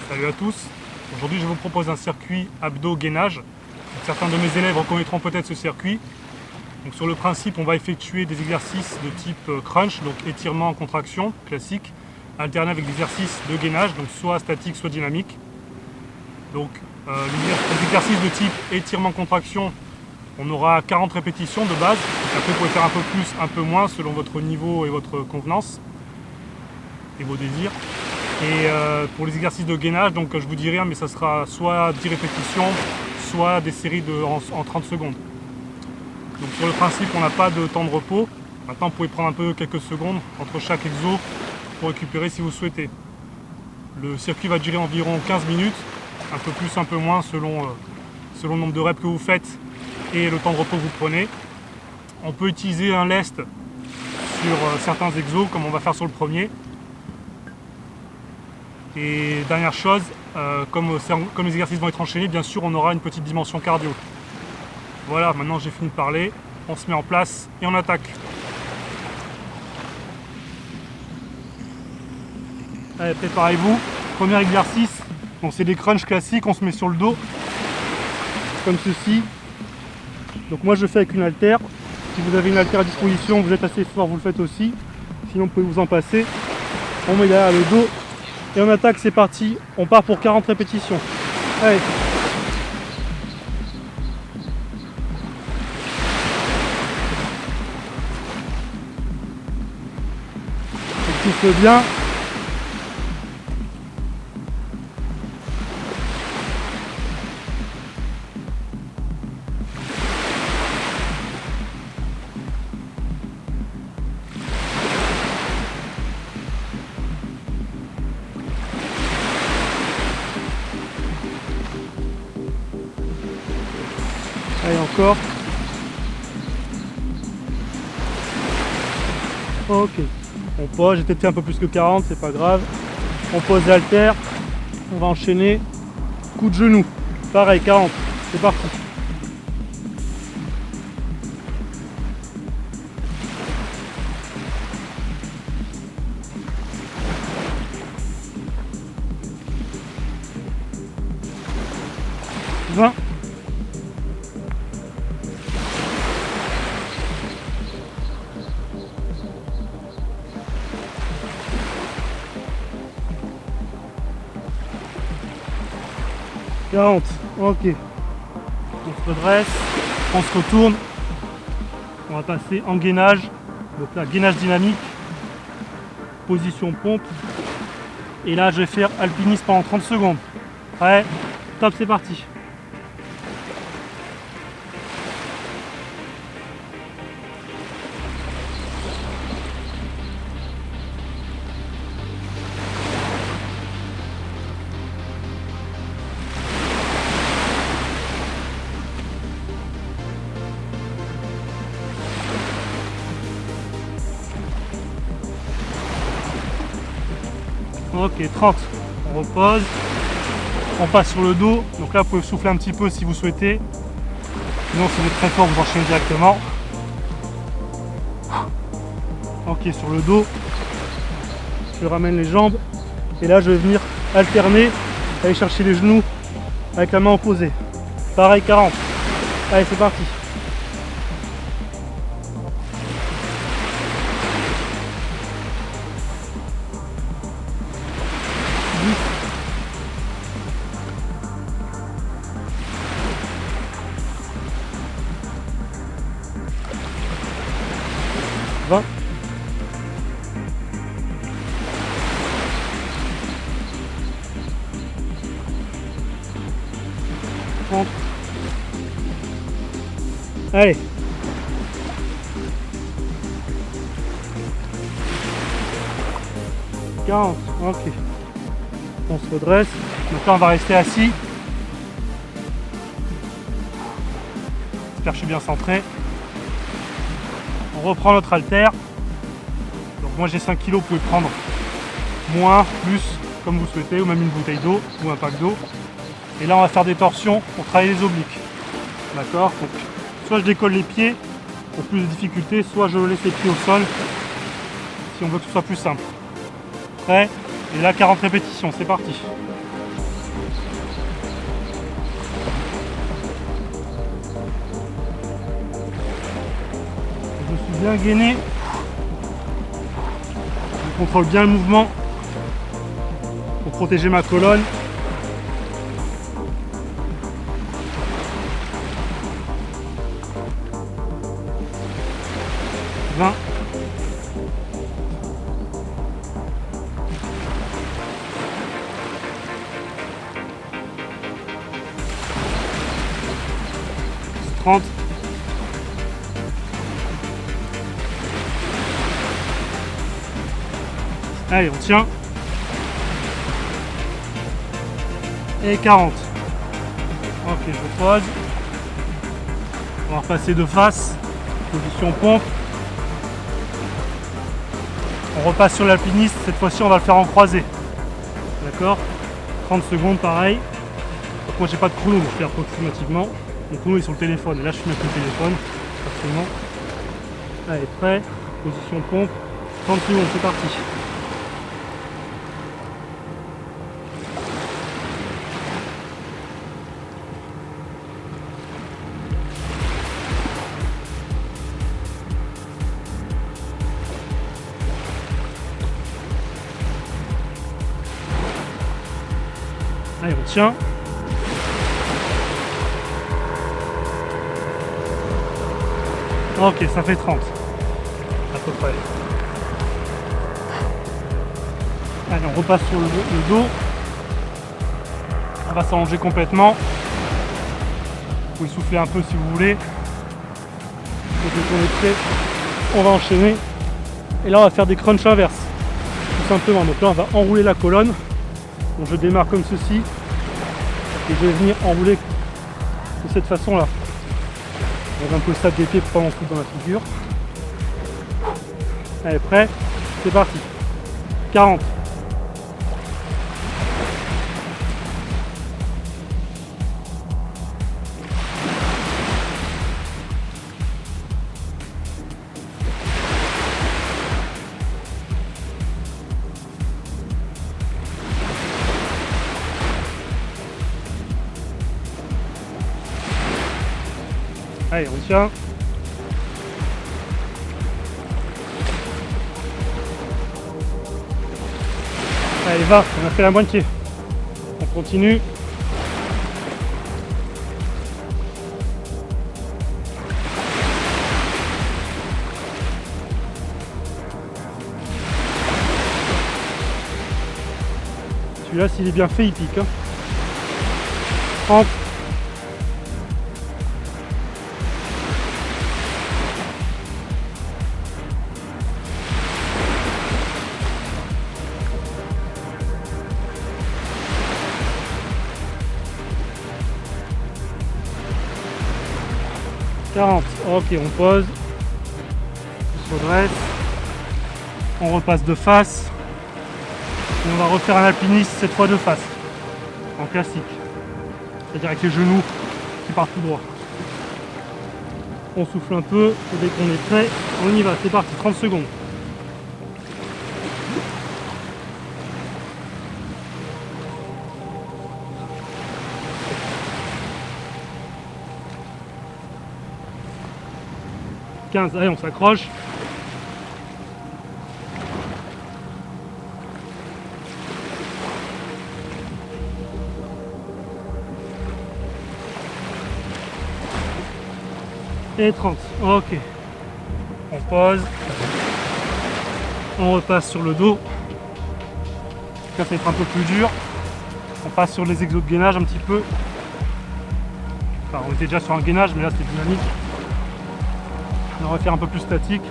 Salut à tous, aujourd'hui je vous propose un circuit abdos-gainage. Certains de mes élèves reconnaîtront peut-être ce circuit. Donc, sur le principe, on va effectuer des exercices de type crunch, donc étirement en contraction classique, alterné avec des exercices de gainage, donc soit statique soit dynamique. Donc les exercices de type étirement-contraction, on aura 40 répétitions de base. Après vous pouvez faire un peu plus, un peu moins selon votre niveau et votre convenance et vos désirs. Et pour les exercices de gainage, donc je vous dis rien, mais ça sera soit 10 répétitions, soit des séries en 30 secondes. Donc sur le principe, on n'a pas de temps de repos. Maintenant, vous pouvez prendre un peu quelques secondes entre chaque exo pour récupérer si vous souhaitez. Le circuit va durer environ 15 minutes, un peu plus, un peu moins selon le nombre de reps que vous faites et le temps de repos que vous prenez. On peut utiliser un lest sur certains exos, comme on va faire sur le premier. Et dernière chose, comme les exercices vont être enchaînés, bien sûr on aura une petite dimension cardio. Voilà, maintenant j'ai fini de parler, on se met en place et on attaque. Allez, préparez-vous. Premier exercice, bon, c'est des crunchs classiques, on se met sur le dos, comme ceci. Donc moi je fais avec une haltère. Si vous avez une haltère à disposition, vous êtes assez fort, vous le faites aussi. Sinon vous pouvez vous en passer. On met derrière le dos. Et on attaque, c'est parti, on part pour 40 répétitions. Allez. On souffle bien. Allez, encore. Ok. On pose, j'ai peut-être un peu plus que 40, c'est pas grave. On pose l'haltère. On va enchaîner. Coup de genou. Pareil, 40. C'est parti. « 20. 40, ok. On se redresse, on se retourne. On va passer en gainage. Donc là, gainage dynamique, position pompe. Et là, je vais faire alpinisme pendant 30 secondes. Prêt, top, c'est parti. Ok, 30. On repose. On passe sur le dos. Donc là, vous pouvez souffler un petit peu si vous souhaitez. Sinon, si vous êtes très fort, vous enchaînez directement. Ok, sur le dos. Je ramène les jambes. Et là, je vais venir alterner. Aller chercher les genoux avec la main opposée. Pareil, 40. Allez, c'est parti. 20. 30. Allez. 40. Ok. On se redresse. Donc là, on va rester assis. J'espère que je suis bien centré. On reprend notre haltère. Donc moi j'ai 5 kg, vous pouvez prendre moins, plus, comme vous souhaitez, ou même une bouteille d'eau ou un pack d'eau. Et là on va faire des torsions pour travailler les obliques. D'accord. Donc soit je décolle les pieds pour plus de difficulté, soit je laisse les pieds au sol si on veut que ce soit plus simple. Prêt? Et là 40 répétitions, c'est parti. Je me suis bien gainé. Je contrôle bien le mouvement pour protéger ma colonne. 20. Allez, on tient. Et 40. Ok, je pose. On va repasser de face. Position pompe. On repasse sur l'alpiniste. Cette fois-ci, on va le faire en croisé. D'accord? 30 secondes, pareil. Donc, moi, j'ai pas de chrono, donc je fais approximativement. Mon chrono est sur le téléphone. Et là, je suis avec le téléphone. Forcément. Allez, prêt. Position pompe. 30 secondes, c'est parti. Allez, on tient. Ok, ça fait 30. À peu près. Allez, on repasse sur le dos. On va s'allonger complètement. Vous pouvez souffler un peu si vous voulez. Donc, dès qu'on est prêt, on va enchaîner. Et là, on va faire des crunchs inverses. Tout simplement. Donc là, on va enrouler la colonne. Donc je démarre comme ceci et je vais venir enrouler de cette façon là. Avec un peu ça des pieds pour pas m'en foutre dans la figure. Allez, prêt, c'est parti. 40. Allez, on tient. Allez, va, on a fait la moitié. On continue. Celui-là, s'il est bien fait, il pique. Hein. 30. 40. Ok, on pose. On se redresse. On repasse de face. Et on va refaire un alpiniste cette fois de face. En classique. C'est-à-dire avec les genoux qui partent tout droit. On souffle un peu. Et dès qu'on est prêt, on y va. C'est parti. 30 secondes. Allez, on s'accroche. Et 30. Ok. On pose. On repasse sur le dos. Ça va être un peu plus dur. On passe sur les exos de gainage un petit peu. Enfin, on était déjà sur un gainage, mais là c'est dynamique. On va refaire un peu plus statique.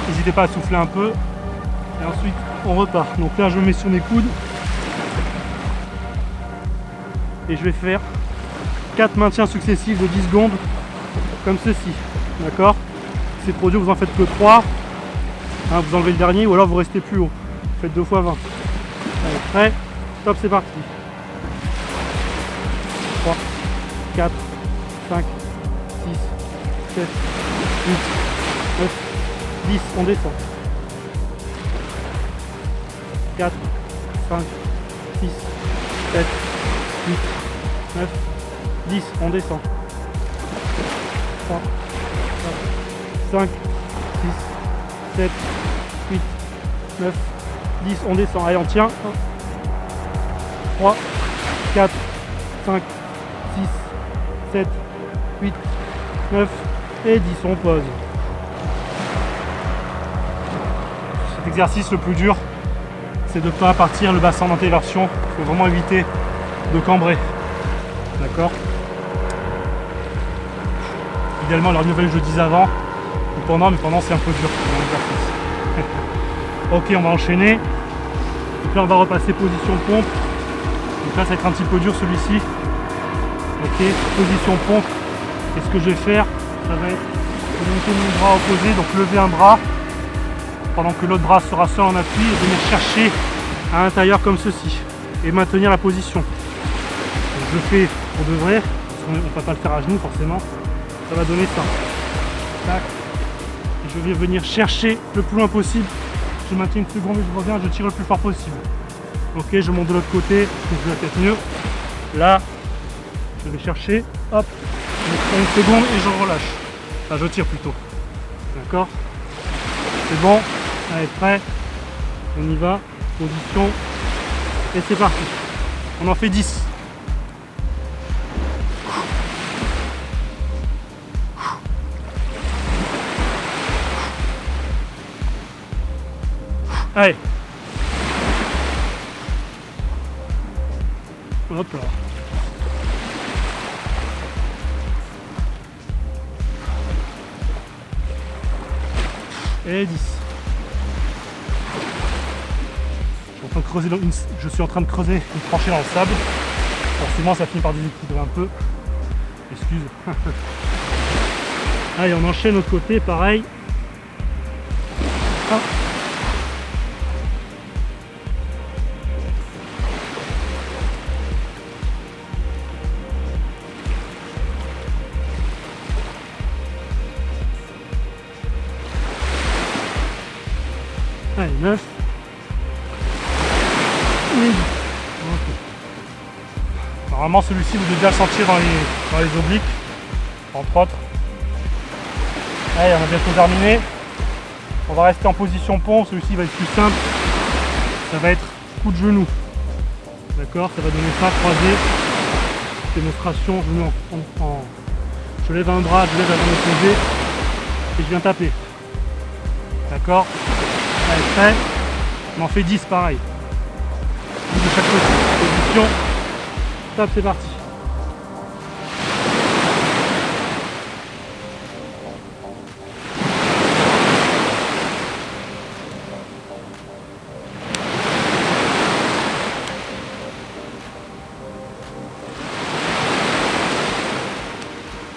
N'hésitez pas à souffler un peu. Et ensuite, on repart. Donc là, je me mets sur mes coudes. Et je vais faire 4 maintiens successifs de 10 secondes. Comme ceci. D'accord? C'est trop dur, vous en faites que 3. Hein, vous enlevez le dernier ou alors vous restez plus haut. Vous faites 2 fois 20. Allez, prêt? Top, c'est parti. 3, 4, 5, 6, 7, 8, 9, 10, on descend. 4, 5, 6, 7, 8, 9, 10, on descend. 3, 4, 5, 6, 7, 8, 9, 10. On descend. Allez, on tient. 1, 3, 4, 5, 6, 7, 8, 9 et 10. On pose. Cet exercice le plus dur, c'est de ne pas partir le bassin en antéversion. Il faut vraiment éviter de cambrer. D'accord? Idéalement, leur nouvelle je le disais avant, ou pendant, mais pendant c'est un peu dur dans l'exercice. Ok, on va enchaîner. Donc là on va repasser position pompe. Donc là ça va être un petit peu dur celui-ci. Ok, position pompe. Et ce que je vais faire, ça va être monter mon bras opposé, donc lever un bras pendant que l'autre bras sera seul en appui et venir chercher à l'intérieur comme ceci et maintenir la position. Donc je le fais pour de vrai, parce qu'on ne va pas le faire à genoux forcément, ça va donner ça. Tac. Et je vais venir chercher le plus loin possible, je maintiens une seconde et je reviens, je tire le plus fort possible. Ok, je monte de l'autre côté, je vais peut-être mieux. Là, je vais chercher, hop, je prends une seconde et je relâche. Enfin, je tire plutôt. D'accord? C'est bon, allez, prêt, on y va, position, et c'est parti. On en fait 10. Allez. Hop là. Et 10. Je suis en train de creuser une tranchée dans le sable. Forcément ça finit par déséquilibrer un peu. Excuse. Allez, on enchaîne de l'autre côté, pareil. Hop. Allez, 9. Et 10. Okay. Normalement celui-ci vous devez bien le sentir dans les obliques, entre autres. Allez, on a bientôt terminé. On va rester en position pompe, celui-ci va être plus simple. Ça va être coup de genou. D'accord, ça va donner ça, croisé. Démonstration, genou je lève un bras, je lève la jambe opposée et je viens taper. D'accord. Allez, prêt. On en fait 10 pareil. 10 de chaque côté. Position. Top, c'est parti.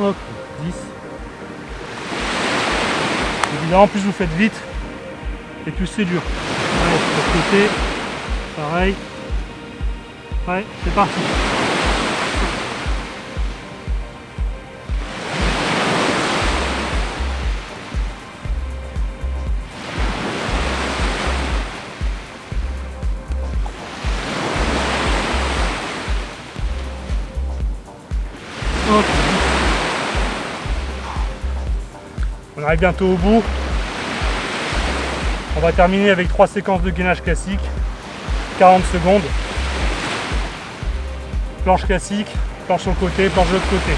Hop, 10. Évidemment, plus vous faites vite, et plus c'est dur. Allez, de l'autre côté, pareil. Ouais, c'est parti. Hop. On arrive bientôt au bout. On va terminer avec 3 séquences de gainage classique, 40 secondes. Planche classique, planche sur le côté, planche de l'autre côté.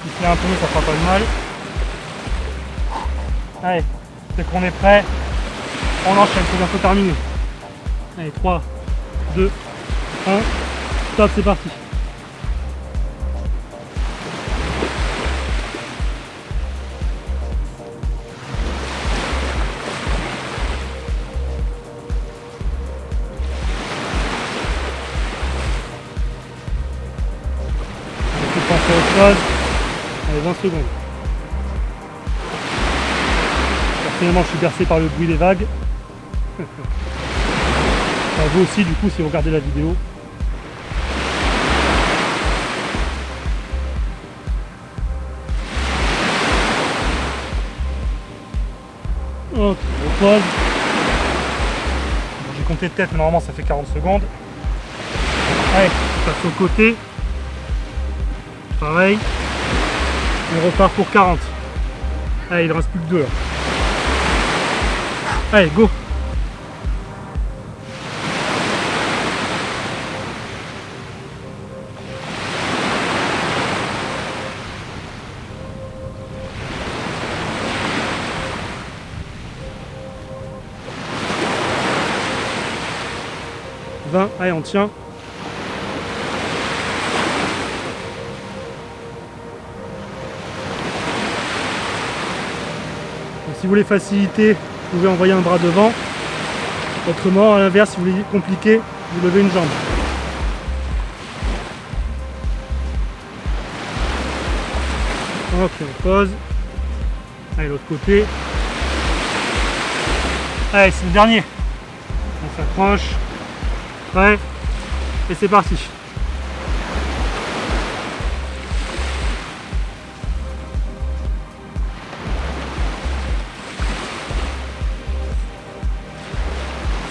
Si je fais un peu, ça fera pas de mal. Allez, dès qu'on est prêt, on enchaîne, c'est bientôt terminé. Allez, 3, 2, 1, stop, c'est parti. Allez, 20 secondes. Personnellement, je suis bercé par le bruit des vagues. Enfin, vous aussi, du coup, si vous regardez la vidéo. Ok, on pose. Bon, j'ai compté de tête, mais normalement, ça fait 40 secondes. Allez, je passe au côté. Pareil. On repart pour 40. Allez, il ne reste plus que 2 là. Allez, go! Allez, on tient. Donc, si vous voulez faciliter, vous pouvez envoyer un bras devant. Autrement, à l'inverse, si vous voulez compliquer, vous levez une jambe. Ok, on pose. Allez, l'autre côté. Allez, c'est le dernier. On s'accroche. Prêt. Et c'est parti.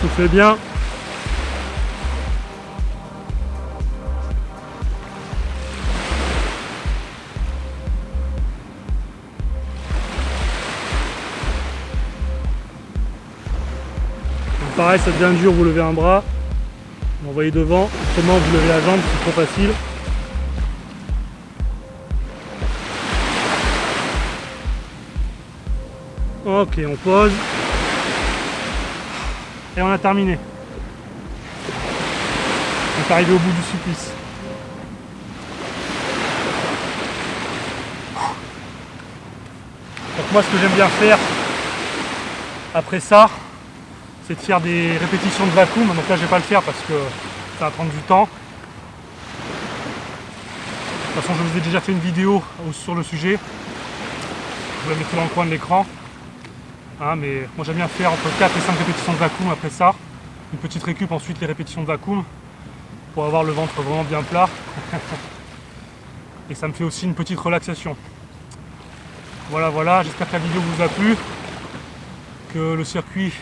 Soufflez bien. Donc pareil, ça devient dur, vous levez un bras. Vous envoyez devant, autrement vous levez la jambe, c'est trop facile. Ok, on pose. Et on a terminé. On est arrivé au bout du supplice. Donc moi, ce que j'aime bien faire après ça, c'est de faire des répétitions de vacuum. Donc là, je vais pas le faire parce que ça va prendre du temps. De toute façon, je vous ai déjà fait une vidéo sur le sujet. Je vous la mettrai dans le coin de l'écran. Hein, mais moi, j'aime bien faire entre 4 et 5 répétitions de vacuum après ça. Une petite récup, ensuite les répétitions de vacuum pour avoir le ventre vraiment bien plat. Et ça me fait aussi une petite relaxation. Voilà, voilà, j'espère que la vidéo vous a plu, que le circuit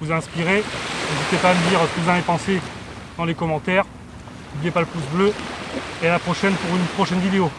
vous a inspiré. N'hésitez pas à me dire ce que vous en avez pensé dans les commentaires. N'oubliez pas le pouce bleu et à la prochaine pour une prochaine vidéo.